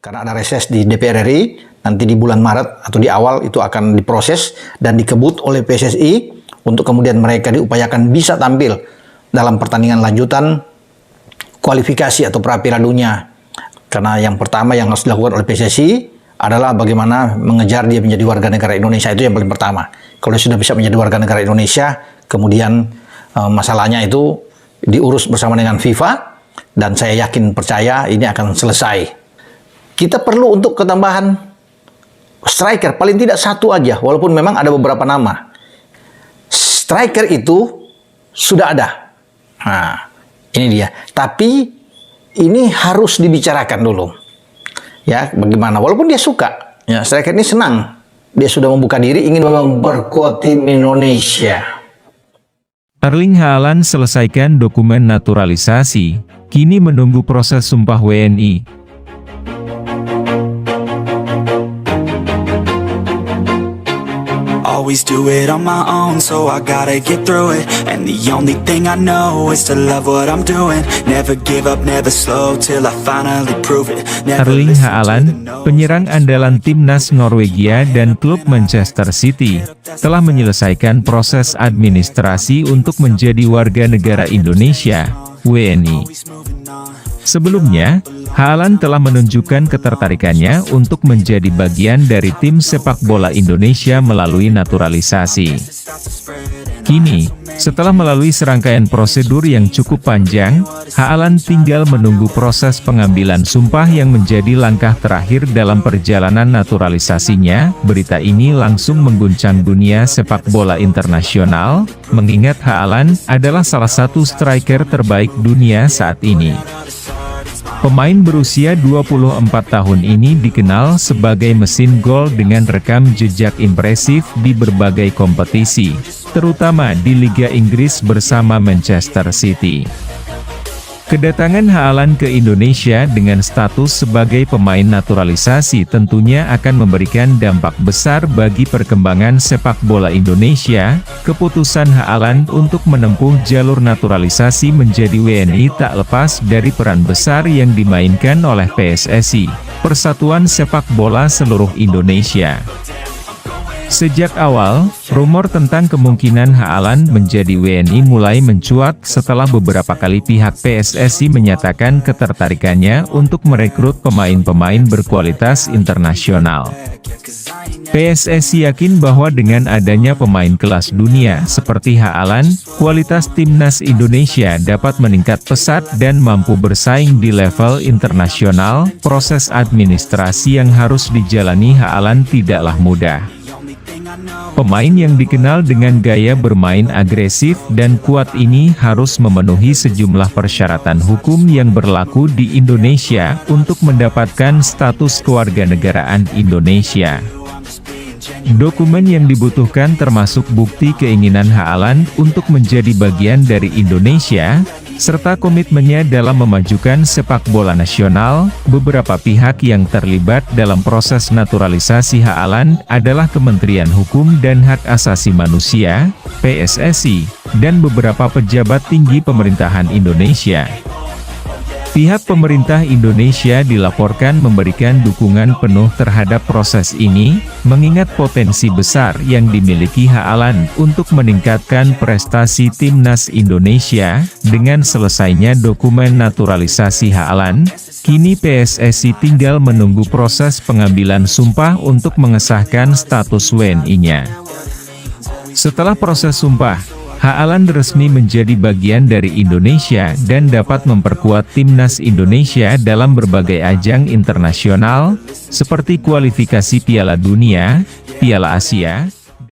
Karena ada reses di DPR RI, nanti di bulan Maret atau di awal itu akan diproses dan dikebut oleh PSSI untuk kemudian mereka diupayakan bisa tampil dalam pertandingan lanjutan kualifikasi atau pra Piala Dunia. Karena yang pertama yang harus dilakukan oleh PSSI adalah bagaimana mengejar dia menjadi warga negara Indonesia, itu yang paling pertama. Kalau dia sudah bisa menjadi warga negara Indonesia, kemudian masalahnya itu diurus bersama dengan FIFA dan saya yakin percaya ini akan selesai. Kita perlu untuk ketambahan striker, paling tidak satu aja, walaupun memang ada beberapa nama. Striker itu sudah ada. Nah, ini dia. Tapi ini harus dibicarakan dulu. Ya, bagaimana? Walaupun dia suka, ya, striker ini senang. Dia sudah membuka diri, ingin memperkuat tim Indonesia. Erling Haaland selesaikan dokumen naturalisasi, kini menunggu proses sumpah WNI. Always do it on my own, so I gotta get through it. And the only thing I know is to love what I'm doing. Never give up, never slow, till I finally prove it. Erling Haaland, penyerang andalan timnas Norwegia dan klub Manchester City, telah menyelesaikan proses administrasi untuk menjadi warga negara Indonesia, WNI. Sebelumnya, Haaland telah menunjukkan ketertarikannya untuk menjadi bagian dari tim sepak bola Indonesia melalui naturalisasi. Kini, setelah melalui serangkaian prosedur yang cukup panjang, Haaland tinggal menunggu proses pengambilan sumpah yang menjadi langkah terakhir dalam perjalanan naturalisasinya. Berita ini langsung mengguncang dunia sepak bola internasional, mengingat Haaland adalah salah satu striker terbaik dunia saat ini. Pemain berusia 24 tahun ini dikenal sebagai mesin gol dengan rekam jejak impresif di berbagai kompetisi, terutama di Liga Inggris bersama Manchester City. Kedatangan Haaland ke Indonesia dengan status sebagai pemain naturalisasi tentunya akan memberikan dampak besar bagi perkembangan sepak bola Indonesia. Keputusan Haaland untuk menempuh jalur naturalisasi menjadi WNI tak lepas dari peran besar yang dimainkan oleh PSSI, Persatuan Sepak Bola Seluruh Indonesia. Sejak awal, rumor tentang kemungkinan Haaland menjadi WNI mulai mencuat setelah beberapa kali pihak PSSI menyatakan ketertarikannya untuk merekrut pemain-pemain berkualitas internasional. PSSI yakin bahwa dengan adanya pemain kelas dunia seperti Haaland, kualitas timnas Indonesia dapat meningkat pesat dan mampu bersaing di level internasional. Proses administrasi yang harus dijalani Haaland tidaklah mudah. Pemain yang dikenal dengan gaya bermain agresif dan kuat ini harus memenuhi sejumlah persyaratan hukum yang berlaku di Indonesia untuk mendapatkan status kewarganegaraan Indonesia. Dokumen yang dibutuhkan termasuk bukti keinginan Haaland untuk menjadi bagian dari Indonesia, serta komitmennya dalam memajukan sepak bola nasional. Beberapa pihak yang terlibat dalam proses naturalisasi Haaland adalah Kementerian Hukum dan Hak Asasi Manusia, PSSI, dan beberapa pejabat tinggi pemerintahan Indonesia. Pihak pemerintah Indonesia dilaporkan memberikan dukungan penuh terhadap proses ini, mengingat potensi besar yang dimiliki Haaland untuk meningkatkan prestasi timnas Indonesia. Dengan selesainya dokumen naturalisasi Haaland, kini PSSI tinggal menunggu proses pengambilan sumpah untuk mengesahkan status WNI-nya. Setelah proses sumpah, Haaland resmi menjadi bagian dari Indonesia dan dapat memperkuat timnas Indonesia dalam berbagai ajang internasional, seperti kualifikasi Piala Dunia, Piala Asia,